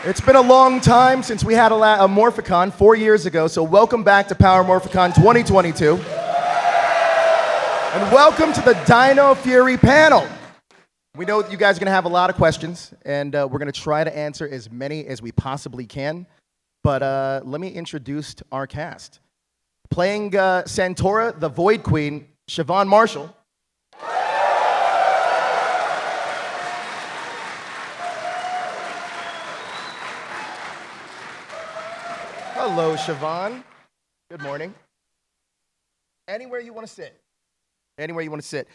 It's been a long time since we had a Morphicon 4 years ago, so welcome back to Power Morphicon 2022. And welcome to the Dino Fury panel. We know that you guys are going to have a lot of questions, and we're going to try to answer as many as we possibly can. But let me introduce our cast. Playing Santora, the Void Queen, Siobhan Marshall. Hello, Siobhan. Good morning. Anywhere you want to sit. Anywhere you want to sit.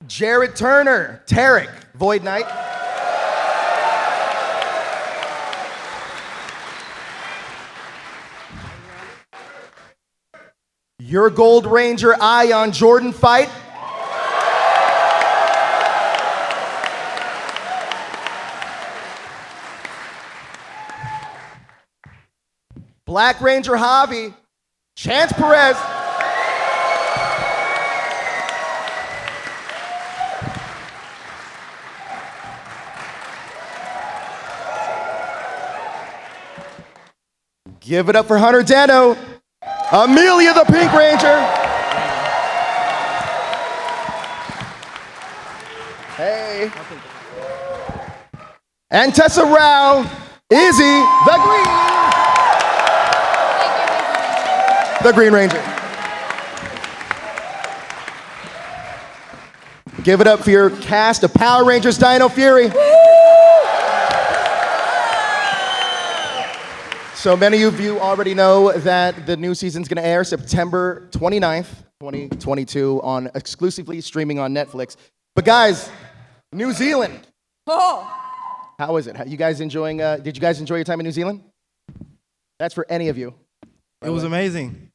Jared Turner, Tarek, Void Knight. Your Gold Ranger, Ion Jordan Fight. Black Ranger Javi, Chance Perez. Give it up for Hunter Dano, Amelia the Pink Ranger. Hey. And Tessa Rao, Izzy the Green Ranger. Give it up for your cast of Power Rangers Dino Fury. So many of you already know that the new season's gonna air September 29th, 2022 on exclusively streaming on Netflix. But guys, New Zealand. Oh. How is it? You guys enjoying, did you guys enjoy your time in New Zealand? That's for any of you. It was amazing.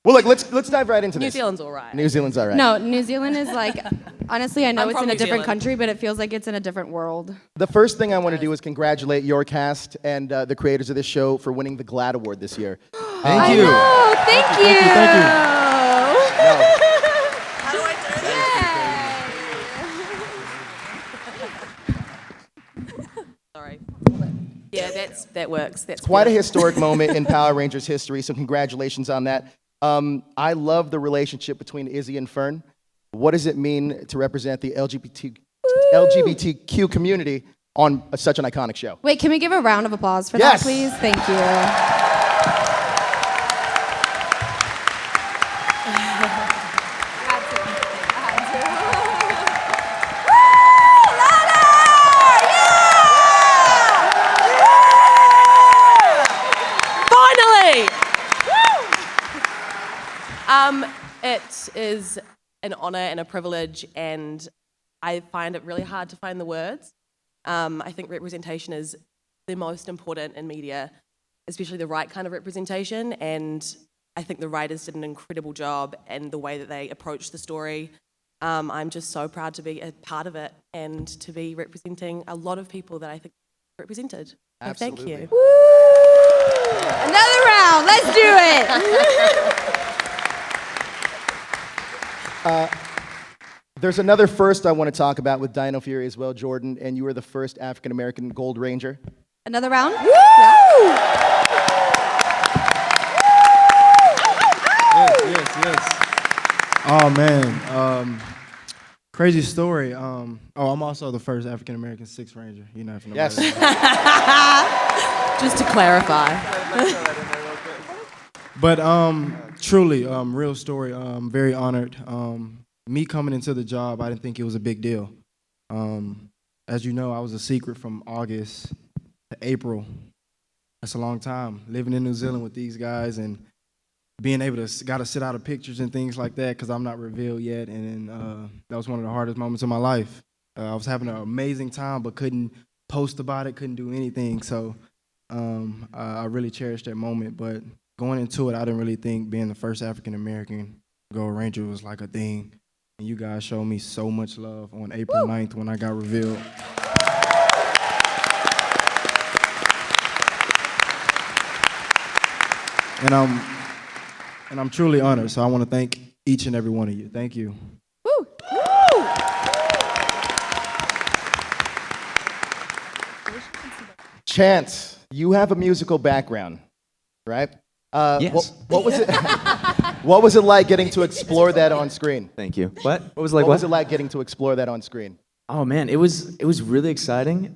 Well, look, let's dive right into this. New Zealand's all right. New Zealand's all right. No, New Zealand is like, honestly, I know I'm it's from in a New different Zealand. country, but it feels like it's in a different world. The first thing I want to do is congratulate your cast and the creators of this show for winning the GLAAD Award this year. Thank you. Oh, thank you. Thank you. How do I do this? Sorry. Yeah, that works. That's Quite a good. historic moment in Power Rangers history, so congratulations on that. I love the relationship between Izzy and Fern. What does it mean to represent the LGBTQ community on such an iconic show? Wait, can we give a round of applause for Yes. that, please? Thank you. It is an honor and a privilege, and I find it really hard to find the words. I think representation is the most important in media, especially the right kind of representation, and I think the writers did an incredible job and the way that they approached the story. I'm just so proud to be a part of it and to be representing a lot of people that I think are represented. So Absolutely. thank you. Woo! Another round. Let's do it. There's another first I want to talk about with Dino Fury as well, Jordan, and you were the first African-American Gold Ranger. Another round? Yes, yes. Oh man, crazy story. I'm also the first African American Sixth Ranger. You know, if nobody Yes. Just to clarify. But truly, real story. Very honored. Me coming into the job, I didn't think it was a big deal. As you know, I was a secret from August to April. That's a long time living in New Zealand with these guys and being able to sit out of pictures and things like that because I'm not revealed yet. And that was one of the hardest moments of my life. I was having an amazing time, but couldn't post about it, couldn't do anything. So I really cherished that moment. But going into it, I didn't really think being the first African-American Gold Ranger was like a thing. And you guys showed me so much love on April 9th when I got revealed. And I'm truly honored, so I want to thank each and every one of you. Thank you. Woo! Chance, you have a musical background, right? Yes. What was it? What was it like getting to explore that on screen? Thank you. What? What was it like? What was it like getting to explore that on screen? Oh man, it was really exciting.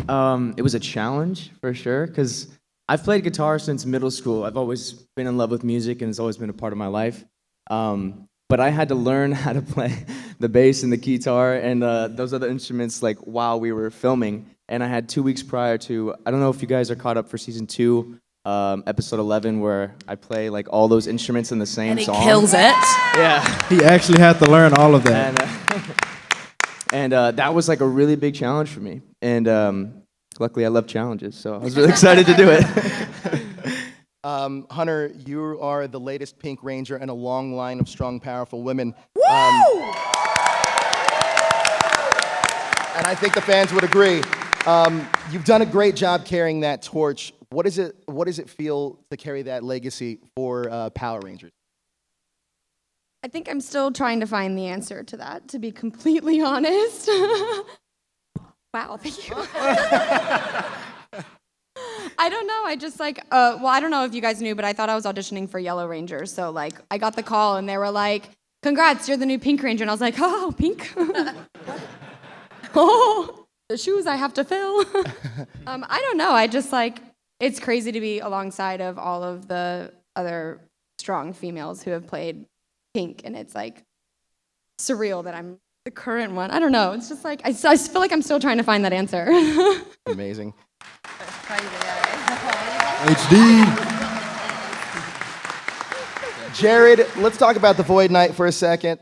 It was a challenge for sure because I've played guitar since middle school. I've always been in love with music and it's always been a part of my life. But I had to learn how to play the bass and the guitar and those other instruments like while we were filming. And I had 2 weeks prior to, I don't know if you guys are caught up for season 2, episode 11, where I play like all those instruments in the same And he song. kills it. Yeah. He actually had to learn all of that. And that was like a really big challenge for me. And luckily I love challenges, so I was really excited to do it. Hunter, you are the latest Pink Ranger in a long line of strong, powerful women. And I think the fans would agree. You've done a great job carrying that torch. What does it feel to carry that legacy for Power Rangers? I think I'm still trying to find the answer to that, to be completely honest. Wow, thank you. I don't know. I just like, well, I don't know if you guys knew, but I thought I was auditioning for Yellow Ranger. So like, I got the call and they were like, "Congrats, you're the new Pink Ranger." And I was like, "Oh, pink." Oh, the shoes I have to fill. I don't know. I just like, it's crazy to be alongside of all of the other strong females who have played Pink, and it's like surreal that I'm the current one. I don't know. It's just like I feel like I'm still trying to find that answer. Amazing. HD. Jared, let's talk about the Void Knight for a second.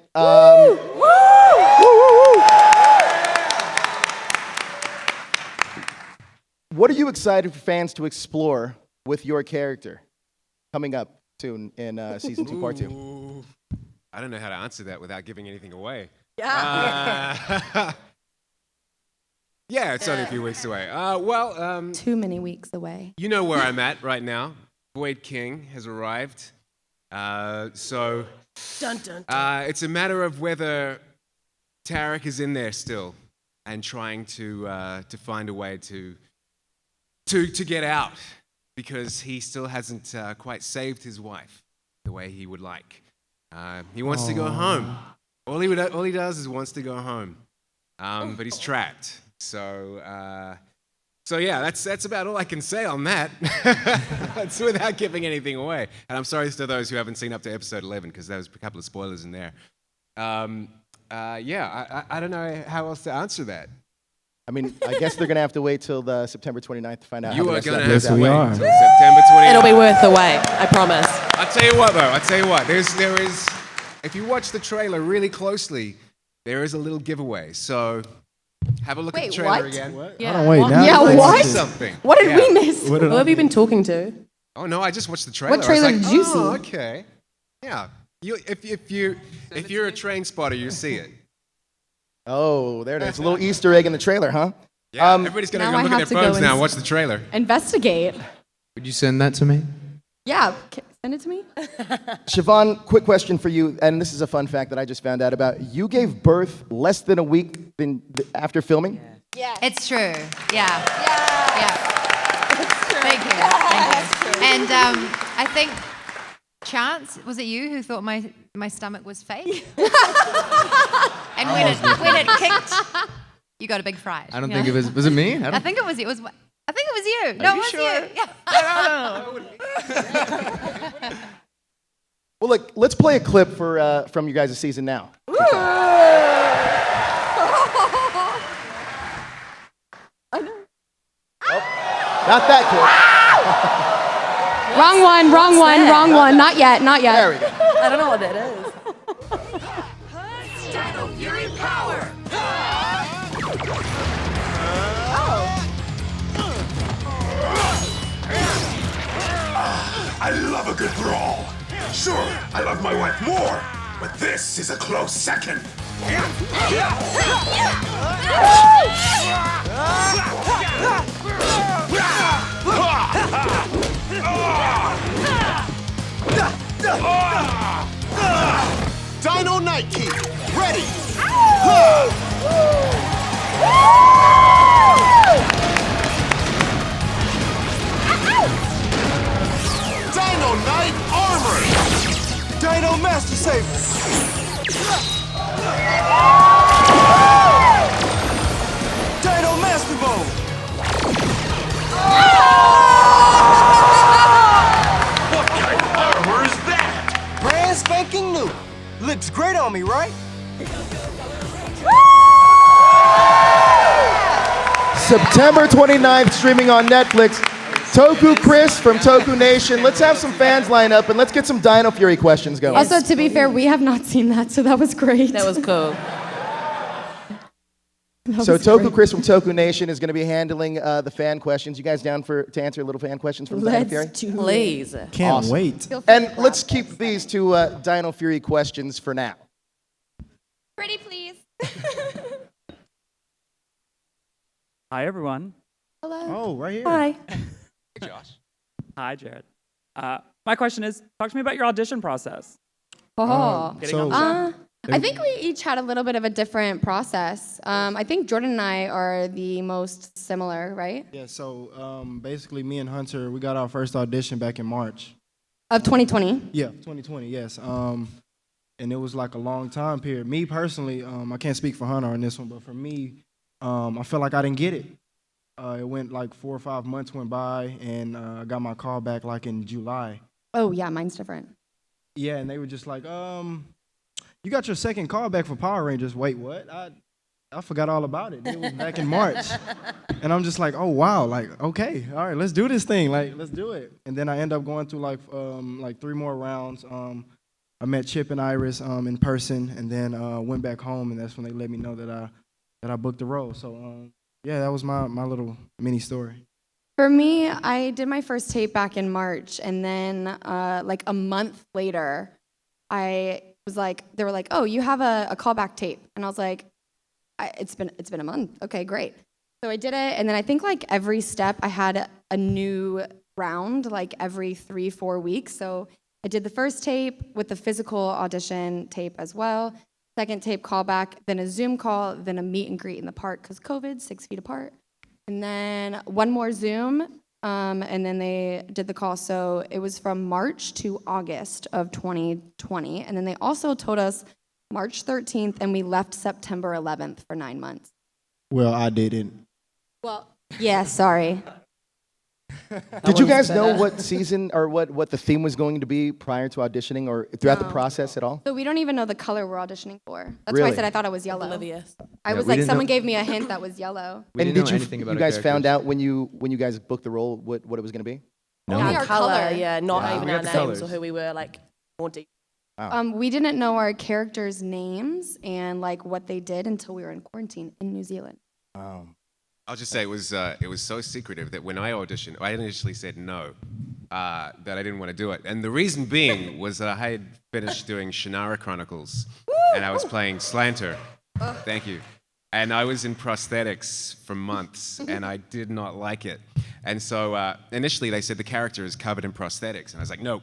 What are you excited for fans to explore with your character coming up soon in season 2, part 2? I don't know how to answer that without giving anything away. Yeah. Yeah, it's only a few weeks away. Too many weeks away. You know where I'm at right now. Void King has arrived. So Dun, dun, dun. it's a matter of whether Tarek is in there still and trying to find a way to get out because he still hasn't quite saved his wife the way he would like. He wants to go home. All he does is wants to go home, but he's trapped. So yeah, that's about all I can say on that. It's without giving anything away. And I'm sorry to those who haven't seen up to episode 11 because there was a couple of spoilers in there. Yeah, I don't know how else to answer that. I mean, I guess they're going to have to wait till the September 29th to find out. You how are the going to rest have of to that wait are. until September 29th. It'll be worth the wait, I promise. I'll tell you what, though. I'll tell you what. There is, if you watch the trailer really closely, there is a little giveaway. So have a look at the Wait, trailer what? again. Yeah. I don't wait now. Yeah, Let's what? see. Something. What did Yeah. we miss? What did Who I have you been talking to? Oh no, I just watched the trailer. What trailer I was like, did you oh, see? okay. Yeah. If you're a train spotter, you see it. Oh, there it is. A little Easter egg in the trailer, huh? Yeah. Everybody's gonna now go I look have at to their go phones now and and watch the trailer. Investigate. Would you send that to me? Yeah, send it to me. Siobhan, quick question for you, and this is a fun fact that I just found out about. You gave birth less than a week after filming? It's true. Yeah. Thank you. And I think, Chance, was it you who thought my stomach was fake? And when it kicked, you got a big fright. I don't think it was. Was it me? I think it was you. I think it was you. No, it was you. Yeah. Well, look, let's play a clip from you guys' season now. Not that clip. Wrong one, wrong one, that? wrong one. Not yet, not yet. There we go. I don't know what that is. Dino Fury Power! I love a good brawl. Sure, I love my wife more, but this is a close second. Dino Night Key, ready! Dino Master Mode! What kind of armor is that? Brand spanking new. Looks great on me, right? September 29th, streaming on Netflix. Toku Chris from Toku Nation. Let's have some fans line up and let's get some Dino Fury questions going. Also, to be fair, we have not seen that, so that was great. That was cool. So Toku Chris from Toku Nation is going to be handling the fan questions. You guys down to answer little fan questions from Dino Fury? Please. Can't Awesome. wait. And let's keep these to Dino Fury questions for now. Pretty please. Hi, everyone. Hello. Oh, right here. Hi. Hey, Josh. Hi, Jared. My question is, talk to me about your audition process. Oh. Getting on the show. I think we each had a little bit of a different process. I think Jordan and I are the most similar, right? Yeah, so basically me and Hunter, we got our first audition back in March. Of 2020. Yeah, 2020, yes. And it was like a long time period. Me personally, I can't speak for Hunter on this one, but for me, I felt like I didn't get it. It went like 4 or 5 months went by, and I got my call back like in July. Oh, yeah, mine's different. Yeah, and they were just like, you got your second call back for Power Rangers. Wait, what? I forgot all about it. It was back in March. And I'm just like, oh, wow, like, okay, all right, let's do this thing. Like, let's do it. And then I end up going through like 3 more rounds. I met Chip and Iris in person, and then went back home, and that's when they let me know that I booked the role. So, yeah, that was my little mini story. For me, I did my first tape back in March, and then like a month later, they were like, oh, you have a callback tape. And I was like, it's been a month. Okay, great. So I did it, and then I think like every step I had a new round, like every 3-4 weeks. So I did the first tape with the physical audition tape as well. Second tape callback, then a Zoom call, then a meet and greet in the park because COVID, 6 feet apart. And then one more Zoom, and then they did the call. So it was from March to August of 2020. And then they also told us March 13th, and we left September 11th for 9 months. Well, I didn't. Well, yeah, sorry. Did you guys know what season or what the theme was going to be prior to auditioning or throughout the process at all? So we don't even know the color we're auditioning for. That's why Really? I said I thought it was yellow. Oblivious. I Yeah, was we like, didn't someone know- gave me a hint that was yellow. We And didn't did know you anything about you our guys found characters. out when you guys booked the role what it was going to be? No. Only our color. Yeah, not Yeah. even We our got the names or colors. who we were, like, more deep. We didn't know our characters' names and like what they did until we were in quarantine in New Zealand. I'll just say it was so secretive that when I auditioned, I initially said no, that I didn't want to do it. And the reason being was that I had finished doing Shannara Chronicles, and I was playing Slanter. Thank you. And I was in prosthetics for months, and I did not like it. And so initially they said the character is covered in prosthetics, and I was like, no,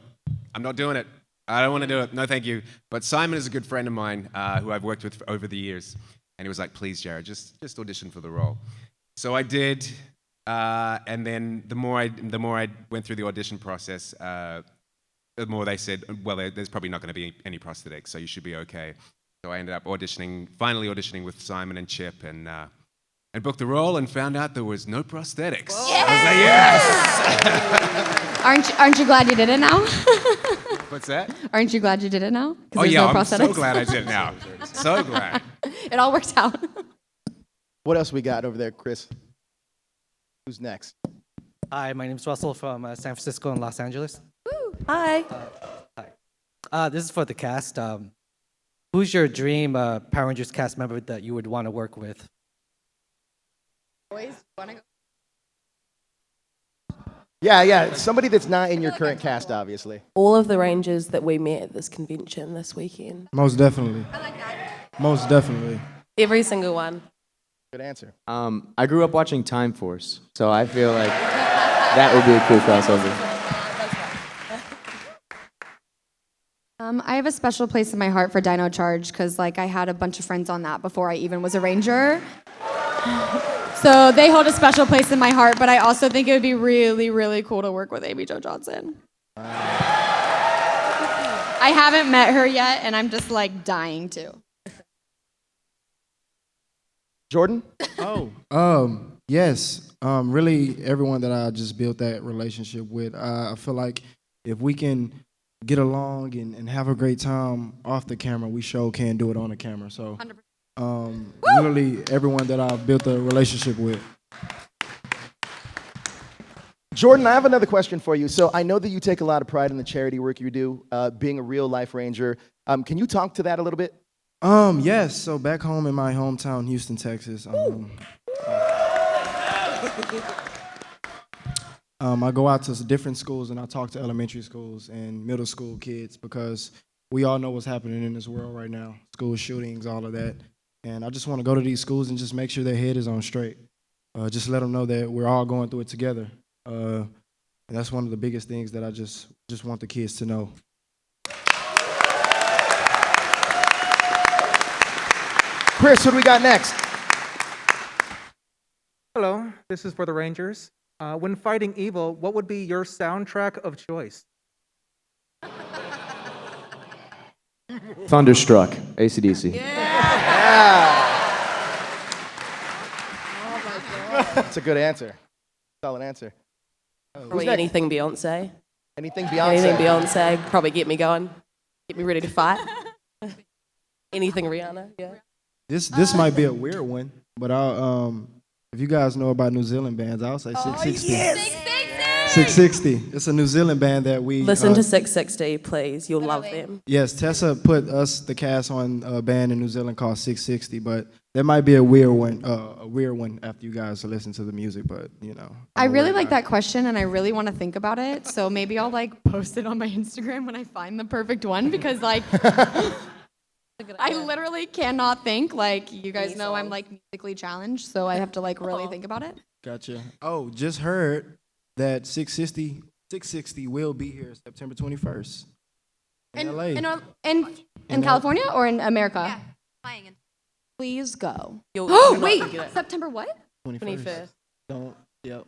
I'm not doing it. I don't want to do it. No, thank you. But Simon is a good friend of mine who I've worked with over the years, and he was like, please, Jared, just audition for the role. So I did, and then the more I went through the audition process, the more they said, well, there's probably not going to be any prosthetics, so you should be okay. So I ended up finally auditioning with Simon and Chip, and booked the role, and found out there was no prosthetics. I was like, yes! Aren't you glad you did it now? What's that? Aren't you glad you did it now? 'Cause Oh there's yeah, no I'm prosthetics. so glad I did it now. So glad. It all worked out. What else we got over there, Chris? Who's next? Hi, my name's Russell from San Francisco and Los Angeles. Hi. This is for the cast. Who's your dream Power Rangers cast member that you would want to work with? Boys, wanna go? Yeah, somebody that's not in your current cast, obviously. All of the Rangers that we met at this convention this weekend. Most definitely. Most definitely. Every single one. Good answer. I grew up watching Time Force, so I feel like that would be a cool crossover. I have a special place in my heart for Dino Charge because like I had a bunch of friends on that before I even was a Ranger. So they hold a special place in my heart, but I also think it would be really, really cool to work with Amy Jo Johnson. I haven't met her yet, and I'm just like dying to. Jordan? Yes. Really, everyone that I just built that relationship with, I feel like if we can get along and have a great time off the camera, we sure can do it on the camera. So, really, everyone that I've built a relationship with. Jordan, I have another question for you. So I know that you take a lot of pride in the charity work you do, being a real life ranger. Can you talk to that a little bit? Yes. So back home in my hometown, Houston, Texas. I go out to different schools and I talk to elementary schools and middle school kids because we all know what's happening in this world right now. School shootings, all of that. And I just want to go to these schools and just make sure their head is on straight. Just let them know that we're all going through it together. And that's one of the biggest things that I just want the kids to know. Chris, what do we got next? Hello, this is for the Rangers. When fighting evil, what would be your soundtrack of choice? Thunderstruck, AC/DC. That's a good answer. Solid answer. Probably anything Beyonce. Anything Beyonce? Anything Beyonce. Probably get me going. Get me ready to fight. Anything Rihanna, yeah. This might be a weird one, but I'll if you guys know about New Zealand bands, I'll say 660. Yes. 660. It's a New Zealand band that we Listen to 660, please. You'll love them. Yes, Tessa put us, the cast, on a band in New Zealand called 660, but there might be a weird one after you guys listen to the music, but you know. I really like that question, and I really want to think about it. So maybe I'll like post it on my Instagram when I find the perfect one, because like I literally cannot think. Like you guys know, I'm like musically challenged, so I have to like really think about it. Gotcha. Oh, just heard that 660 will be here September 21st in LA. In California or in America? Yeah, playing in. Please go. You'll Wait, not forget it. September what? 21st. Don't. Yep.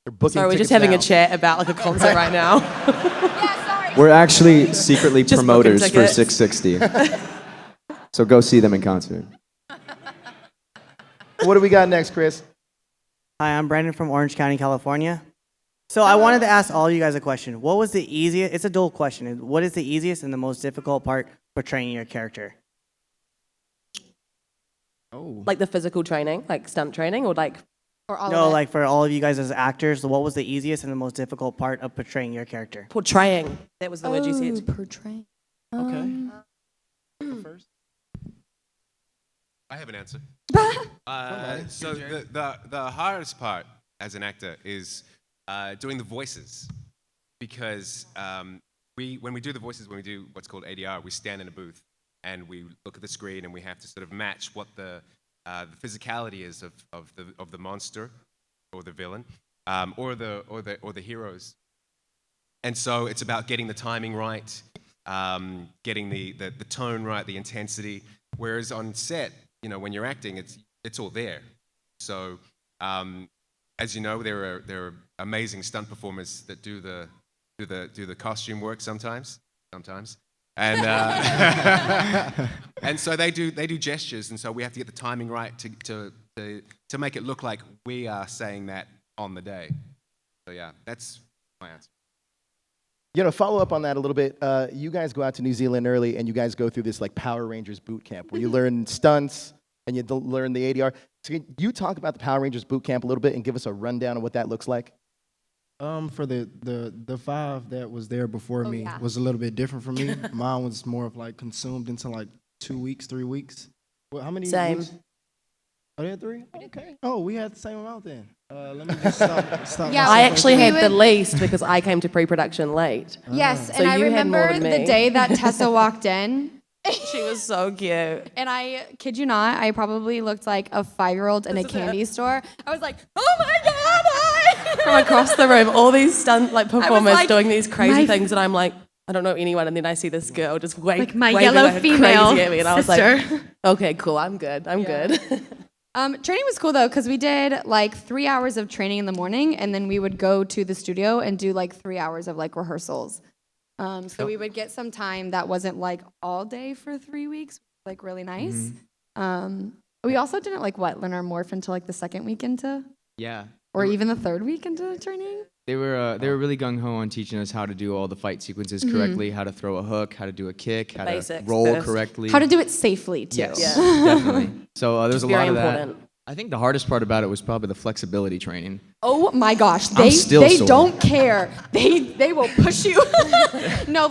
They're booking Sorry, we're just tickets having now. a chat about like a concert right now. We're actually secretly Just promoters booking for tickets. 660. So go see them in concert. What do we got next, Chris? Hi, I'm Brandon from Orange County, California. So I wanted to ask all you guys a question. What was the easiest, it's a dual question, what is the easiest and the most difficult part portraying your character? Oh. Like the physical training, like stunt training, or like. Or all No, of it? like for all of you guys as actors, what was the easiest and the most difficult part of portraying your character? Portraying. That was the word you said. Portraying. Okay. First. I have an answer. So the hardest part as an actor is doing the voices, because when we do the voices, when we do what's called ADR, we stand in a booth and we look at the screen and we have to sort of match what the physicality is of the monster or the villain or the heroes. And so it's about getting the timing right, getting the tone right, the intensity. Whereas on set, you know, when you're acting, it's all there. So, as you know, there are amazing stunt performers that do the costume work sometimes, and and so they do gestures, and so we have to get the timing right to make it look like we are saying that on the day. So yeah, that's my answer. You know, follow up on that a little bit. You guys go out to New Zealand early, and you guys go through this like Power Rangers boot camp where you learn stunts and you learn the ADR. So can you talk about the Power Rangers boot camp a little bit and give us a rundown of what that looks like? For the five that was there before me yeah. was a little bit different for me. Mine was more of like consumed into like 2 weeks, 3 weeks. Well, how many? Same. Weeks? Oh, they had 3? Okay. Oh, we had the same amount then. Let me just stop. Yeah, I actually we had the would- least because I came to pre-production late. Yes, So and I you had more remember than the me. day that Tessa walked in. She was so cute. And I kid you not, I probably looked like a 5-year-old in a candy store. I was like, oh my God, hi! From across the room, all these stunt like performers like, doing these crazy my- things, and I'm like, I don't know anyone, and then I see this girl just Like my waving yellow her female crazy at me, and I was sister. like, okay, cool, I'm good. Training was cool though, because we did like 3 hours of training in the morning, and then we would go to the studio and do like 3 hours of like rehearsals. So we would get some time that wasn't like all day for 3 weeks, like really nice. We also didn't learn our morph until like the second week into, Yeah. or even the third week into training. They were really gung ho on teaching us how to do all the fight sequences correctly, how to throw a hook, how to do a kick, how to basics roll first. correctly. How to do it safely too. Yes, Yeah. definitely. So there's a Very lot of important. that. I think the hardest part about it was probably the flexibility training. Oh my gosh, I'm still they sore. don't care. They will push you. No,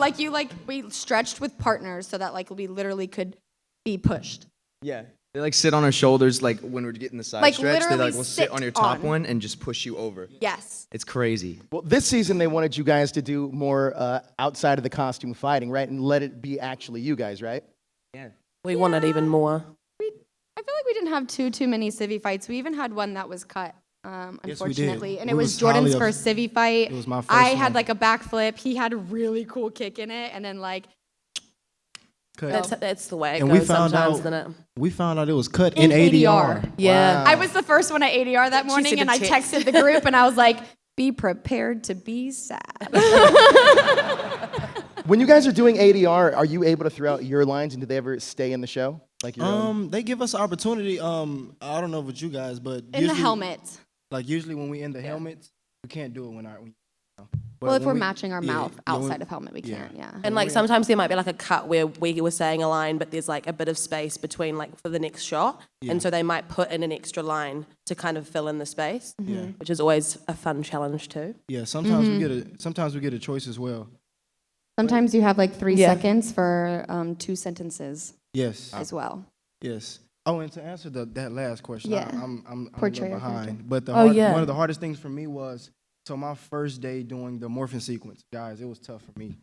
we stretched with partners so that we literally could be pushed. Yeah. They sit on our shoulders when we're getting the side stretch. They literally will sit on your top on. one and just push you over. Yes. It's crazy. Well, this season they wanted you guys to do more outside of the costume fighting, right? And let it be actually you guys, right? Yeah. We wanted even more. I feel like we didn't have too many civvy fights. We even had one that was cut, Yes, we did. unfortunately. And We it was was Jordan's highly first civvy fight. It was my first I had one. a backflip. He had a really cool kick in it. And then Cut. That's the way it And we goes found sometimes, out isn't it? We found out it was cut in ADR. Yeah. I was the first one at ADR that morning, said and the I text. texted the group, and I was like, be prepared to be sad. When you guys are doing ADR, are you able to throw out your lines, and do they ever stay in the show? Like your own? They give us opportunity. I don't know with you guys, but In the helmet. Usually when we in the helmets, we can't do it when Well, if we're matching our mouth yeah, outside of helmet, we can, yeah. And sometimes there might be a cut where we were saying a line, but there's a bit of space between for the next shot, and so they might put in an extra line to kind of fill in the space, which is always a fun challenge too. Yeah, sometimes we get a choice as well. Sometimes you have 3 Yeah. seconds for 2 sentences Yes. as well. Yes. Oh, and to answer that last question, Yeah. I'm a little Portray or behind. character. But yeah. one of the hardest things for me was, so my first day doing the morphing sequence, guys, it was tough for me.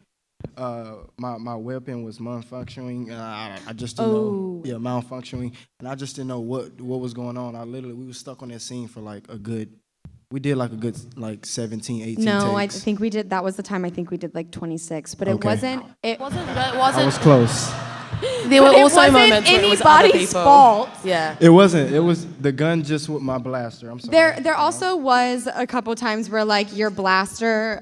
My weapon was malfunctioning. I just didn't know. Yeah, malfunctioning, and I just didn't know what was going on. We were stuck on that scene for we did a good 17, 18 No, I takes. think we did, that was the time I think we did 26, but it Okay. wasn't, It I wasn't. was close. There were But it also wasn't moments where it was other anybody's people. fault. Yeah. It wasn't. It was the gun just with my blaster. I'm sorry. There also was a couple times where your blaster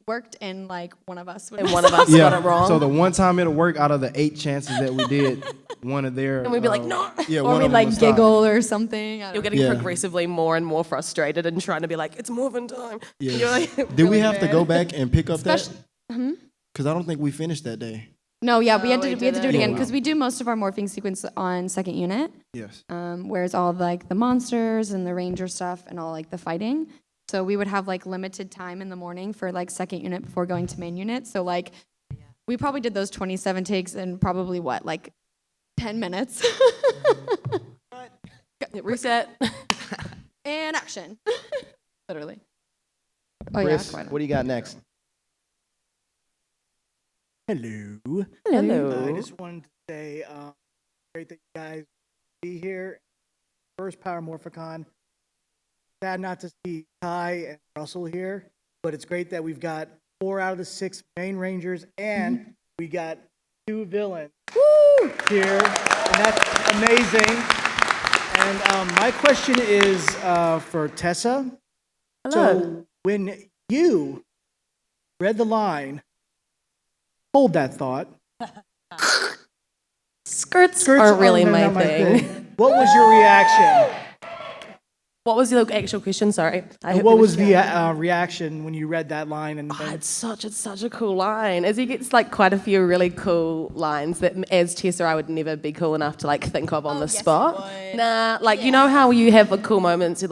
worked and one of us would And one of us got it wrong. So the one time it'll work out of the 8 chances that we did, one of their. And we'd be like, no. Yeah, or one we'd of them would stop. giggle or something. I don't You're know. getting Yeah. progressively more and more frustrated and trying to be like, it's moving time. Yes. You're Did we really have to mad. go back and pick up that? Hmm? Because I don't think we finished that day. No, yeah, we had to we do it didn't. again because we do most of our morphing sequence on second unit. Yes. Whereas all the monsters and the ranger stuff and all the fighting. So we would have limited time in the morning for second unit before going to main unit. So we probably did those 27 takes in probably 10 minutes. Reset. And action. Literally. Oh Chris, yeah, quite. what do you got next? Hello. Hello. I just wanted to say, great that you guys be here. First Power Morphicon. Sad not to see Ty and Russell here, but it's great that we've got 4 out of the 6 main Rangers, and we got 2 villains here, and that's amazing. And my question is for Tessa. Hello. So when you read the line, hold that thought. Skirts aren't really are my not thing. What was your reaction? What was the actual question? Sorry. What was the reaction when you read that line? And It's such a cool line. As he gets quite a few really cool lines that, as Tessa, I would never be cool enough to think of on the spot. Nah, you know how you have cool moments,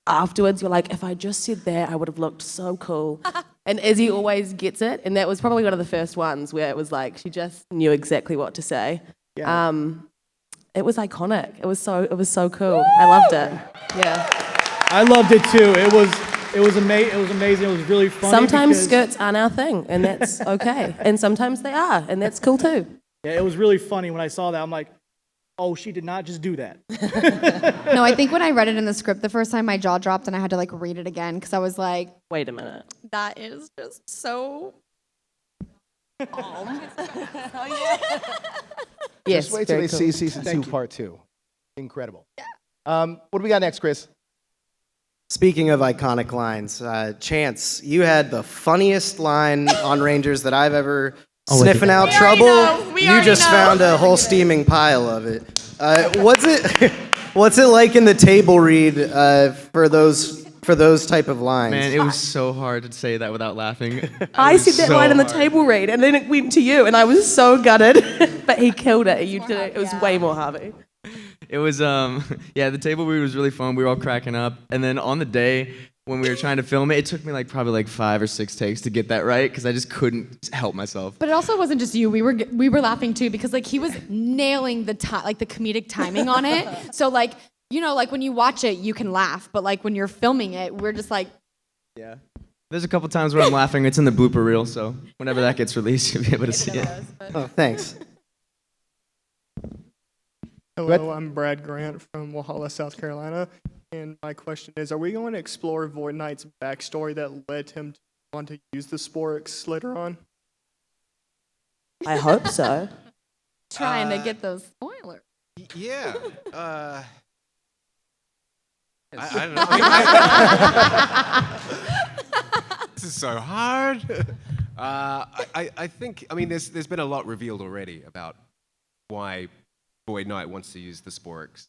afterwards, you're like, if I just said that, I would have looked so cool. And Izzy always gets it, and that was probably one of the first ones where it was she just knew exactly what to say. Yeah. It was iconic. It was so cool. I loved it. Yeah. I loved it too. It was amazing. It was really funny. Sometimes because- skirts aren't our thing, and that's okay. And sometimes they are, and that's cool too. Yeah, it was really funny when I saw that. I'm like, oh, she did not just do that. No, I think when I read it in the script the first time, my jaw dropped and I had to read it again because I was like, wait a minute. That is just so. Just wait till very they cool. see season 2, part 2. Incredible. What do we got next, Chris? Speaking of iconic lines, Chance, you had the funniest line on Rangers that I've ever sniffing out trouble. You just found a whole steaming pile of it. What's it like in the table read for those type of lines? Man, it was so hard to say that without laughing. I said that line in the table read, and then it went to you, and I was so gutted. But he killed it. You did it. It was way more Harvey. It was, yeah, the table read was really fun. We were all cracking up. And then on the day when we were trying to film it, it took me probably 5 or 6 takes to get that right because I just couldn't help myself. But it also wasn't just you. We were laughing too because he was nailing the the comedic timing on it. So when you watch it, you can laugh, but when you're filming it, we're just Yeah. There's a couple times where I'm laughing. It's in the blooper reel, so whenever that gets released, you'll be able to see it. Oh, thanks. Hello, I'm Brad Grant from Walhalla, South Carolina, and my question is, are we going to explore Void Knight's backstory that led him to want to use the Sporks later on? I hope so. trying to get those spoilers. Yeah. I don't know. This is so hard. I think, there's been a lot revealed already about why Void Knight wants to use the Sporks.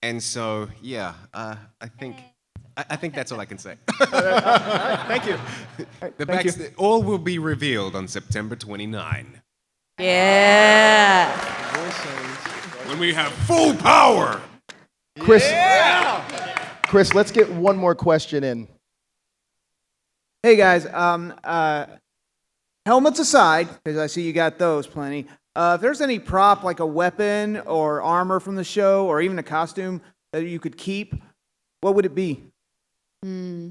And so, yeah, I think that's all I can say. Thank you. All will be revealed on September 29. Yeah. When we have full power. Chris, let's get one more question in. Hey guys, helmets aside, because I see you got those plenty. If there's any prop like a weapon or armor from the show or even a costume that you could keep, what would it be?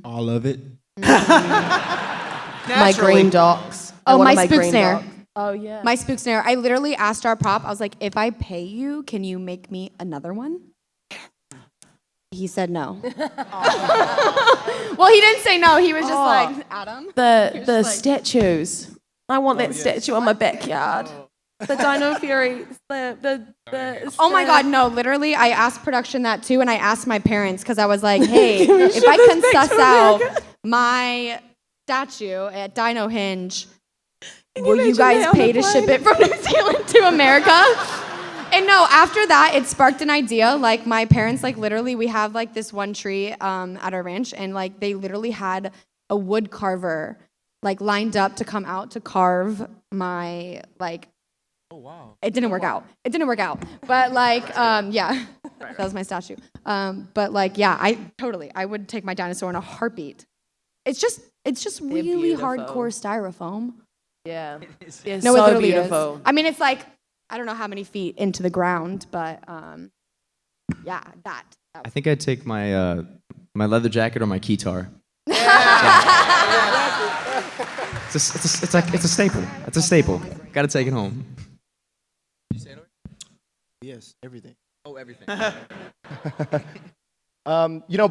All of it. My green docks. Oh, my spook green snare. docks. Oh, yeah. My spook snare. I literally asked our prop, I was like, if I pay you, can you make me another one? He said no. Well, he didn't say no. He was just like, Adam? The statues. I want that statue on my backyard. The Dino Fury. Oh my God, no, literally, I asked production that too, and I asked my parents, because I was like, hey, if I can suss out my statue at Dino Hinge, will you guys pay to ship it from New Zealand to America? And no, after that, it sparked an idea. Like, my parents, literally, we have, this one tree at our ranch, and, they literally had a wood carver, lined up to come out to carve my, Oh, wow. It didn't work out. But, yeah, that was my statue. But, yeah, I would take my dinosaur in a heartbeat. It's just really hardcore styrofoam. Yeah. It's No, so it literally beautiful. is. I mean, it's I don't know how many feet into the ground, but yeah, that. I think I'd take my my leather jacket or my keytar. It's a staple. It's a staple. Got to take it home. Yes, everything. Oh, everything.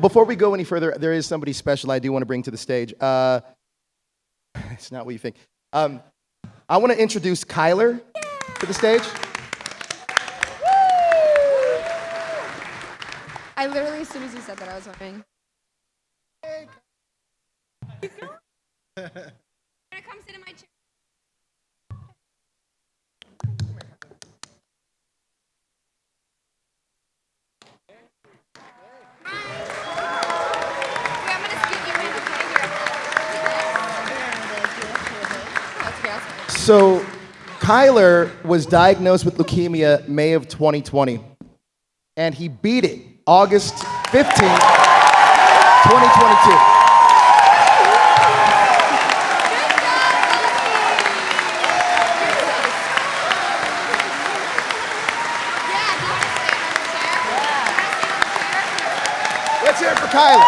Before we go any further, there is somebody special I do want to bring to the stage. It's not what you think. I want to introduce Kyler to the stage. I literally, as soon as you said that, I was wondering. You're gonna come sit in my chair. So, Kyler was diagnosed with leukemia May of 2020, and he beat it August 15th, 2022. Let's hear it for Kyler.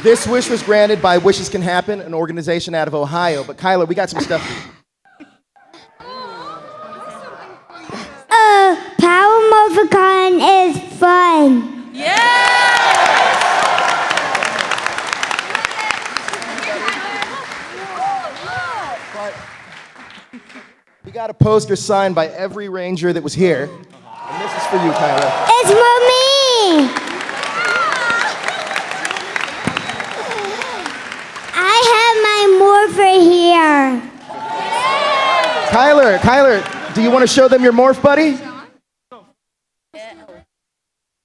This wish was granted by Wishes Can Happen, an organization out of Ohio. But Kyler, we got some stuff for you. Power Morphicon is fun. Yeah! got a poster signed by every Ranger that was here. And this is for you, Kyler. It's for me! I have my morpher here. Kyler, do you want to show them your morph, buddy?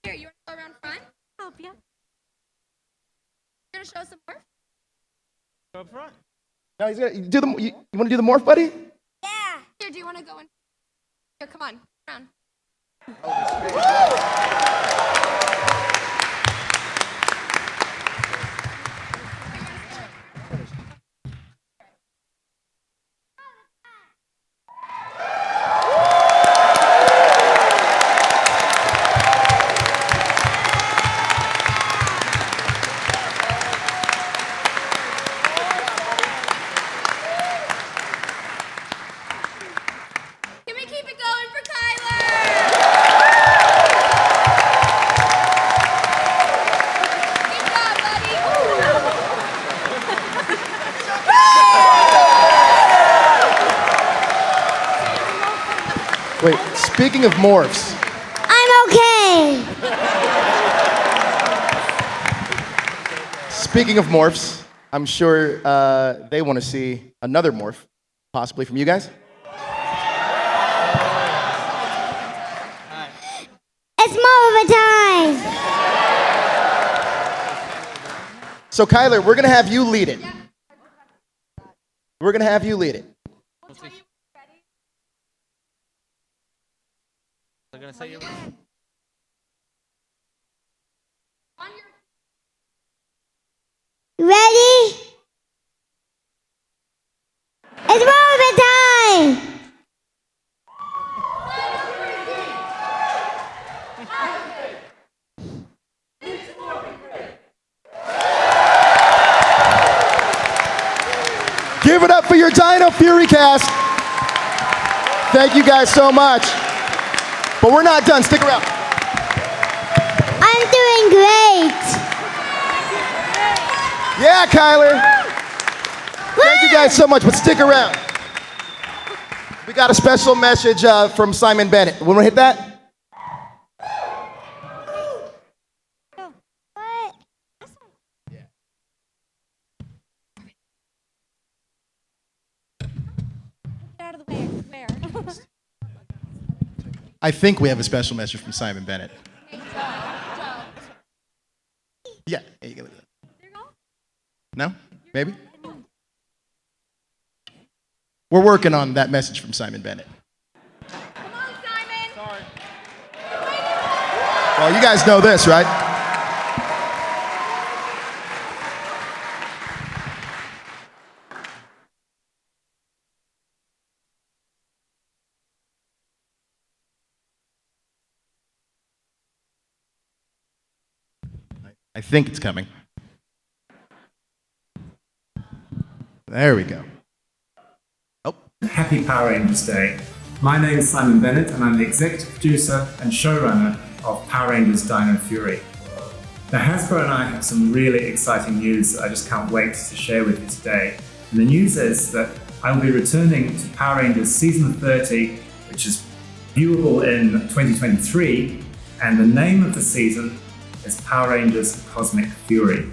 Here, you want to go around front? Help you. You're going to show us some morph? Go up front. No, he's gonna do the. You want to do the morph, buddy? Yeah. Here, do you want to go in? Here, come on. Around. Can we keep it going for Kyler? Good job, buddy. Wait, speaking of morphs, I'm okay. speaking of morphs, I'm sure they want to see another morph, possibly from you guys. It's more time. So Kyler, we're gonna have you lead it. We're gonna have you lead it. They're gonna say you. Ready? It's more time. Give it up for your Dino Fury cast. Thank you guys so much. But we're not done. Stick around. I'm doing great. Yeah, Kyler. Thank you guys so much, but stick around. We got a special message from Simon Bennett. Want to hit that? Get out of the way. Where? I think we have a special message from Simon Bennett. Yeah, there you go. No? Maybe? We're working on that message from Simon Bennett. Come on, Simon. Sorry. Well, you guys know this, right? I think it's coming. There we go. Happy Power Rangers Day. My name is Simon Bennett and I'm the executive producer and showrunner of Power Rangers Dino Fury. Now Hasbro and I have some really exciting news that I just can't wait to share with you today. And the news is that I will be returning to Power Rangers Season 30, which is viewable in 2023, and the name of the season is Power Rangers Cosmic Fury.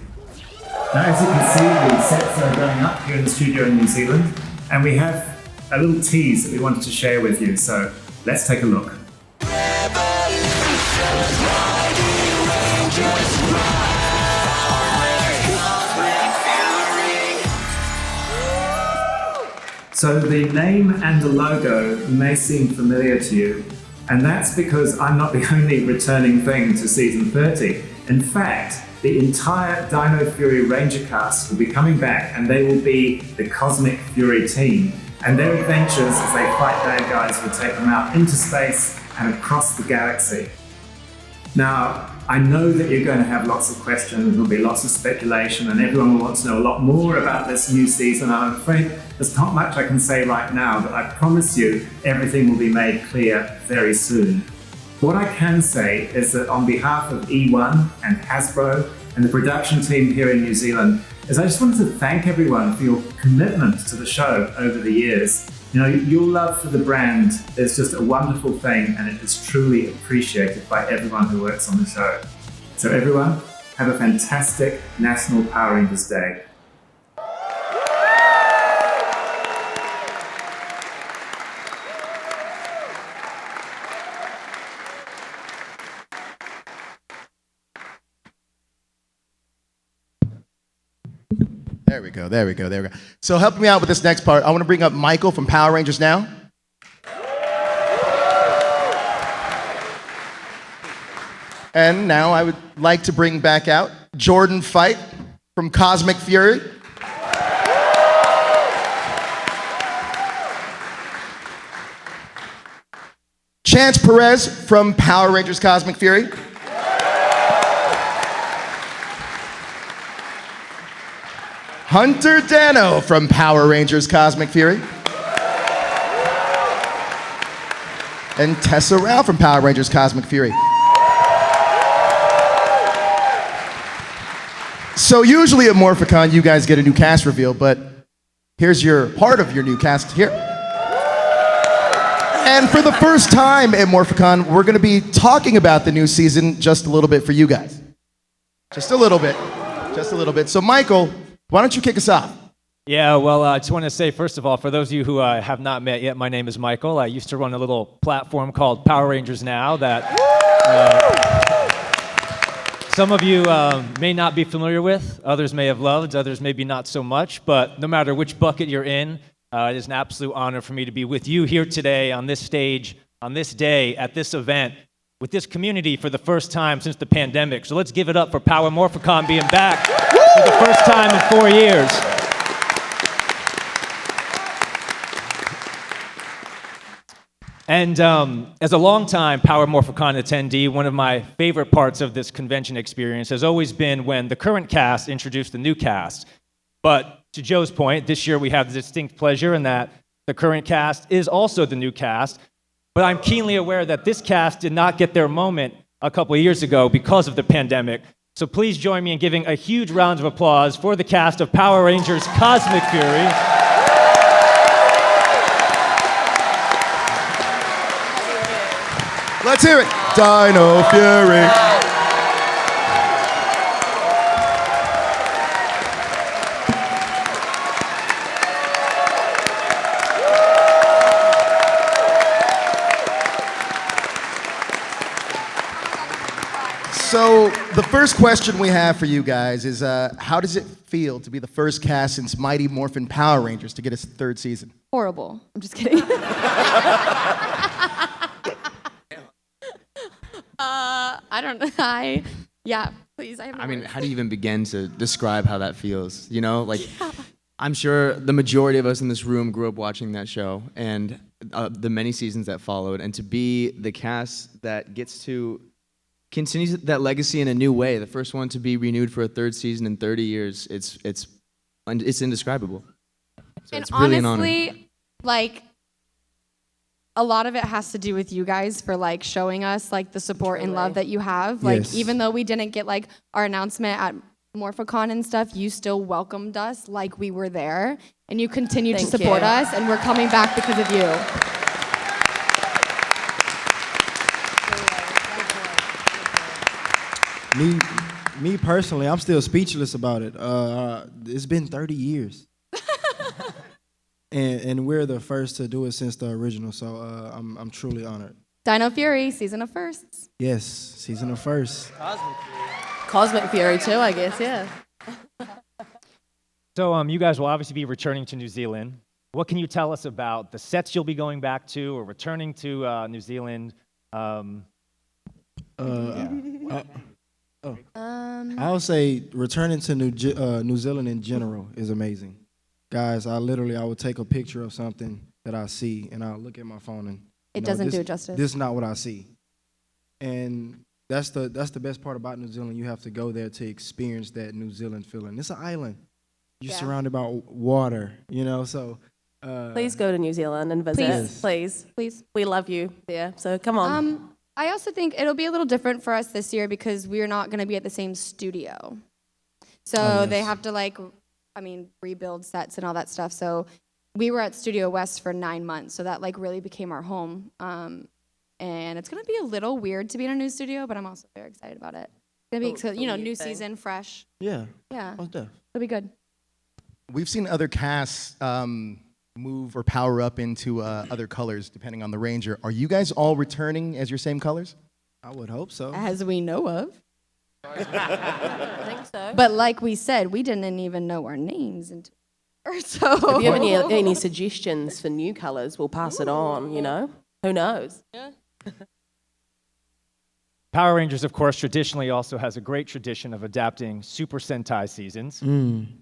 Now as you can see, the sets are going up here in the studio in New Zealand, and we have a little tease that we wanted to share with you, so let's take a look. So the name and the logo may seem familiar to you, and that's because I'm not the only returning thing to season 30. In fact, the entire Dino Fury Ranger cast will be coming back, and they will be the Cosmic Fury team. And their adventures as they fight bad guys will take them out into space and across the galaxy. Now, I know that you're going to have lots of questions, there'll be lots of speculation, and everyone will want to know a lot more about this new season. I'm afraid there's not much I can say right now, but I promise you everything will be made clear very soon. What I can say is that on behalf of E1 and Hasbro and the production team here in New Zealand, I just wanted to thank everyone for your commitment to the show over the years. You know, your love for the brand is just a wonderful thing, and it is truly appreciated by everyone who works on the show. So everyone, have a fantastic National Power Rangers Day. There we go, there we go, there we go. So helping me out with this next part, I want to bring up Michael from Power Rangers Now. And now I would like to bring back out Jordan Fight from Cosmic Fury. Chance Perez from Power Rangers Cosmic Fury. Hunter Dano from Power Rangers Cosmic Fury. And Tessa Rao from Power Rangers Cosmic Fury. So usually at Morphicon, you guys get a new cast reveal, but here's your part of your new cast here. And for the first time at Morphicon, we're gonna be talking about the new season just a little bit for you guys. Just a little bit, just a little bit. So Michael, why don't you kick us off? Yeah, well, I just want to say, first of all, for those of you who have not met yet, my name is Michael. I used to run a little platform called Power Rangers Now that some of you may not be familiar with, others may have loved, others maybe not so much, but no matter which bucket you're in, it is an absolute honor for me to be with you here today on this stage, on this day, at this event, with this community for the first time since the pandemic. So let's give it up for Power Morphicon being back for the first time in 4 years. And as a longtime Power Morphicon attendee, one of my favorite parts of this convention experience has always been when the current cast introduced the new cast. But to Joe's point, this year we have the distinct pleasure in that the current cast is also the new cast. But I'm keenly aware that this cast did not get their moment a couple of years ago because of the pandemic. So please join me in giving a huge round of applause for the cast of Power Rangers Cosmic Fury. Let's hear it. Dino Fury. So the first question we have for you guys is, how does it feel to be the first cast since Mighty Morphin Power Rangers to get its third season? Horrible. I'm just kidding. I don't know. Yeah, please. I mean, how do you even begin to describe how that feels? You know, like, I'm sure the majority of us in this room grew up watching that show and the many seasons that followed, and to be the cast that gets to continue that legacy in a new way, the first one to be renewed for a third season in 30 years, it's indescribable. So And it's really an honestly, honor. like, a lot of it has to do with you guys for like showing us like the support and love that you have. Like, Yes. even though we didn't get like our announcement at Morphicon and stuff, you still welcomed us like we were there, and you continue to Thank support you. us, and we're coming back because of you. Me personally, I'm still speechless about it. It's been 30 years. and we're the first to do it since the original, so I'm truly honored. Dino Fury, season of firsts. Yes, season of first. Cosmic Fury too, I guess, yeah. So you guys will obviously be returning to New Zealand. What can you tell us about the sets you'll be going back to or returning to New Zealand? I would say returning to New Zealand in general is amazing. Guys, I would take a picture of something that I see, and I'll look at my phone and It doesn't do it justice. This is not what I see, and that's the best part about New Zealand. You have to go there to experience that New Zealand feeling. It's an island. You're surrounded by water, you know. So Please go to New Zealand and visit. Please. We love you there. So come on. I also think it'll be a little different for us this year because we're not going to be at the same studio. So they have to rebuild sets and all that stuff. So we were at Studio West for 9 months, so that like really became our home. And it's gonna be a little weird to be in a new studio, but I'm also very excited about it. It's gonna be, new season, fresh. Yeah. Yeah, Most definitely. it'll be good. We've seen other casts move or power up into other colors depending on the Ranger. Are you guys all returning as your same colors? I would hope so. As we know of. I think so. But like we said, we didn't even know our names until. So. If you have any suggestions for new colors, we'll pass it on. Who knows? Yeah. Power Rangers, of course, traditionally also has a great tradition of adapting Super Sentai seasons.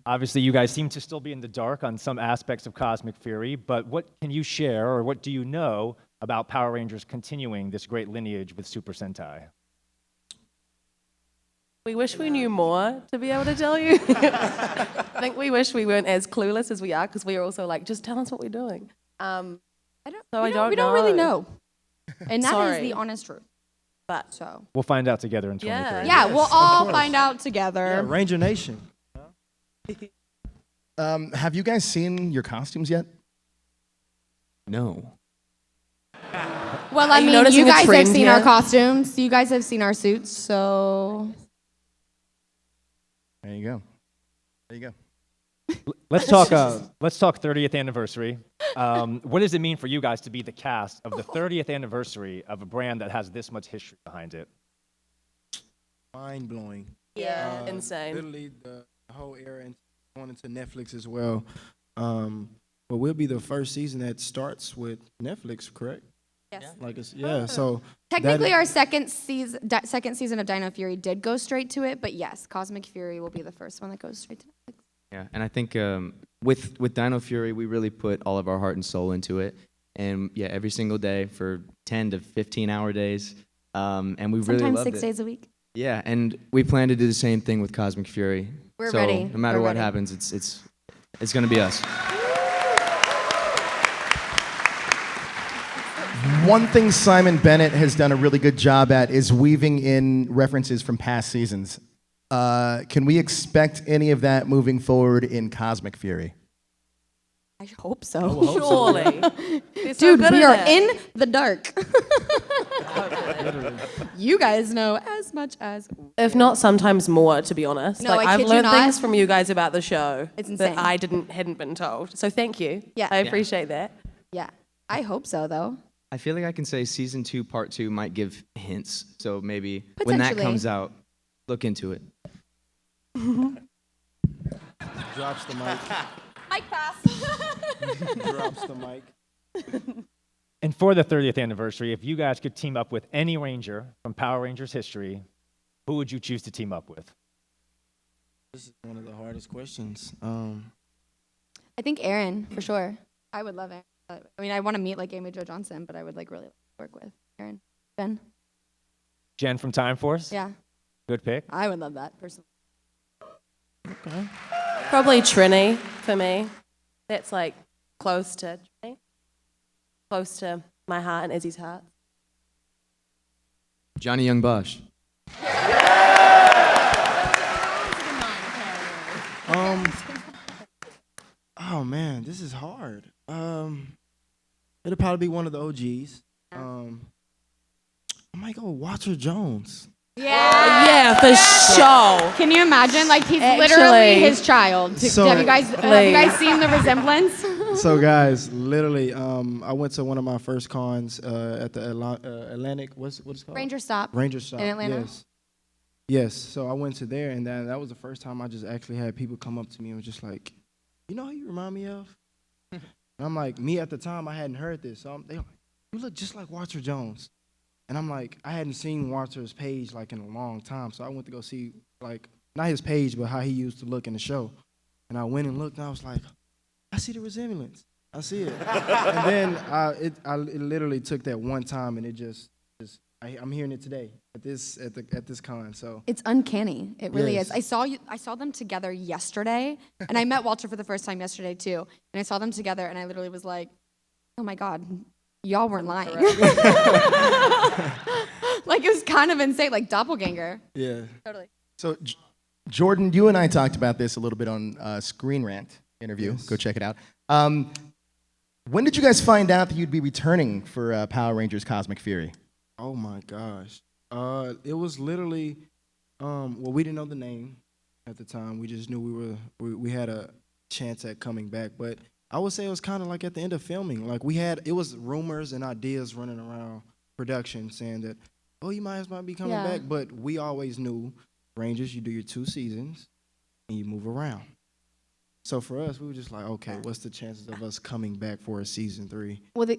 Obviously, you guys seem to still be in the dark on some aspects of Cosmic Fury, but what can you share, or what do you know about Power Rangers continuing this great lineage with Super Sentai? We wish we knew more to be able to tell you. I think we wish we weren't as clueless as we are, because we are also like, just tell us what we're doing. We don't really know. And that is the honest truth. But so we'll find out together in 2030. Yeah, we'll all find out together. Yeah, Ranger Nation. Have you guys seen your costumes yet? No. Well, I mean, you guys have seen our costumes. You guys have seen our suits, so. There you go. There you go. Let's talk 30th anniversary. What does it mean for you guys to be the cast of the 30th anniversary of a brand that has this much history behind it? Mind blowing. Yeah, insane. Literally the whole era and going into Netflix as well. But we'll be the first season that starts with Netflix, correct? Yes. So technically, our second season of Dino Fury did go straight to it, but yes, Cosmic Fury will be the first one that goes straight to Netflix. Yeah, and I think with Dino Fury, we really put all of our heart and soul into it. And yeah, every single day for 10 to 15-hour days. And we really loved it. Sometimes 6 days a week. Yeah, and we plan to do the same thing with Cosmic Fury. We're ready. No matter what happens, it's going to be us. One thing Simon Bennett has done a really good job at is weaving in references from past seasons. Can we expect any of that moving forward in Cosmic Fury? I hope so. Surely. Dude, we are in the dark. You guys know as much as. If not, sometimes more, to be honest. No, I I've kid you learned not. things from you guys about the show It's insane. that I hadn't been told. So thank you. Yeah. I appreciate that. Yeah, I hope so, though. I feel like I can say season 2, part 2 might give hints. So maybe when that comes out, look into it. Drops the mic. Mic pass. Drops the mic. And for the 30th anniversary, if you guys could team up with any Ranger from Power Rangers history, who would you choose to team up with? This is one of the hardest questions. I think Aaron, for sure. I would love Aaron. I mean, I want to meet like Amy Jo Johnson, but I would like really work with Aaron. Ben? Jen from Time Force? Yeah. Good pick. I would love that, personally. Okay. Probably Trini for me. That's like close to Trini. Close to my heart and Izzy's heart. Johnny Young Bosch. Oh man, this is hard. It'll probably be one of the OGs. I might go with Walter Jones. Yeah, for sure. Can you imagine? Like he's Actually, literally his child. So- have you guys seen the resemblance? So guys, literally, I went to one of my first cons at the Atlantic. What's it called? Ranger Stop. Ranger Stop. In Atlanta. Yes. So I went to there, and that was the first time I just actually had people come up to me and was just like, "You know who you remind me of?" And I'm like, me at the time, I hadn't heard this. So they like, "You look just like Walter Jones." And I'm like, I hadn't seen Walter's page like in a long time. So I went to go see like, not his page, but how he used to look in the show. And I went and looked and I was like, I see the resemblance. I see it. And then it literally took that one time and it just I'm hearing it today at this con. So It's uncanny. It really Yes. is. I saw them together yesterday, and I met Walter for the first time yesterday too. And I saw them together, and I literally was like, "Oh my God, y'all weren't lying." Like it was kind of insane, like doppelganger. Yeah. Totally. So, Jordan, you and I talked about this a little bit on Screen Rant interview. Yes. Go check it out. When did you guys find out that you'd be returning for Power Rangers Cosmic Fury? Oh my gosh. It was literally, well, we didn't know the name at the time. We just knew we had a chance at coming back. But I would say it was kind of like at the end of filming. Like it was rumors and ideas running around production saying that, oh, you might be coming back. But we always knew, Rangers, you do your 2 seasons and you move around. So for us, we were just like, okay, what's the chances of us coming back for a season 3? Well, they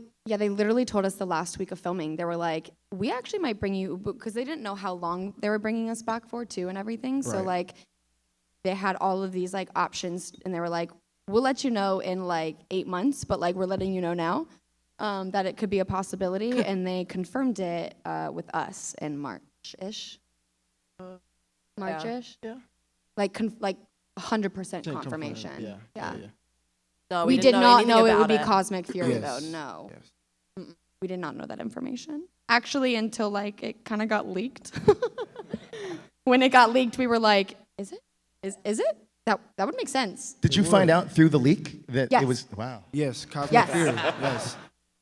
literally told us the last week of filming. They were like, we actually might bring you, because they didn't know how long they were bringing us back for too and everything. So like, they had all of these like options, and they were like, we'll let you know in like 8 months, but like we're letting you know now that it could be a possibility. And they confirmed it with us in March-ish. March-ish? Yeah. Like 100% confirmation. Yeah. No, we did did not know it would be about Cosmic Fury, Yes. though. No. Yes. Mm-mm. We did not know that information. Actually, until like it kind of got leaked. When it got leaked, we were like, is it? Is it? That would make sense. Did you find out through the leak that it was, wow. Yes, Cosmic Yes. Fury, yes.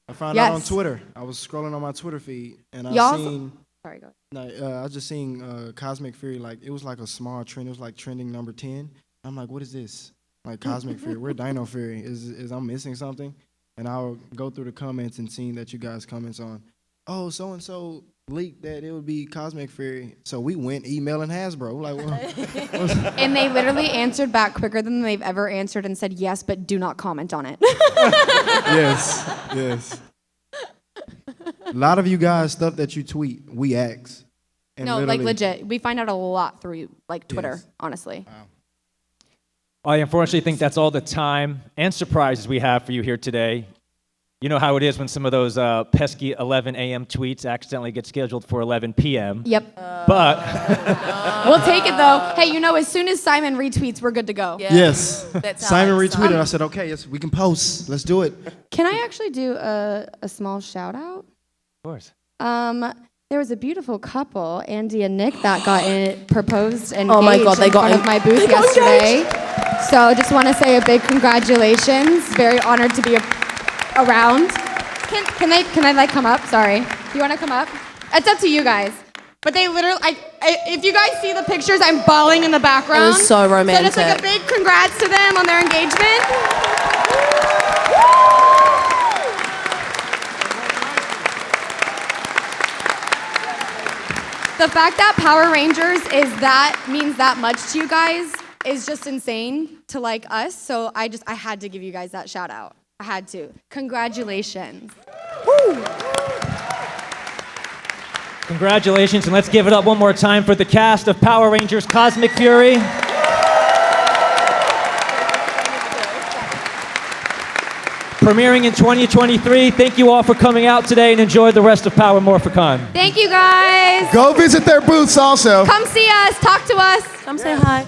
I found out on Twitter. I was scrolling on my Twitter feed, and I seen... Sorry, go ahead. No, I was just seeing Cosmic Fury, like, it was like a small trend. It was like trending number 10. I'm like, what is this? Like, Cosmic Fury, where Dino Fury? Is I'm missing something? And I'll go through the comments and seeing that you guys comments on, oh, so-and-so leaked that it would be Cosmic Fury. So we went emailing Hasbro. Like, well, And they literally answered back quicker than they've ever answered and said, yes, but do not comment on it. yes. A lot of you guys, stuff that you tweet, we ask. And No, like legit. We find out a lot through like Twitter, honestly. I unfortunately think that's all the time and surprises we have for you here today. You know how it is when some of those pesky 11 a.m. tweets accidentally get scheduled for 11 p.m. Yep. But We'll take it though. Hey, you know, as soon as Simon retweets, we're good to go. Yes. That's how Simon it's retweeted. done. I said, okay, yes, we can post. Let's do it. Can I actually do a small shout out? Of course. There was a beautiful couple, Andy and Nick, that got proposed and Oh my God, they in got front of my booth yesterday. So just want to say a big congratulations. Very honored to be around. Can I like come up? Sorry. Do you want to come up? It's up to you guys. But they literally, if you guys see the pictures, I'm bawling in the background. It was so romantic. So just like a big congrats to them on their engagement. The fact that Power Rangers means that much to you guys is just insane to like us. So I had to give you guys that shout out. I had to. Congratulations. Woo. Congratulations, and let's give it up one more time for the cast of Power Rangers Cosmic Fury. Premiering in 2023. Thank you all for coming out today, and enjoy the rest of Power Morphicon. Thank you guys. Go visit their booths also. Come see us. Talk to us. Come say hi.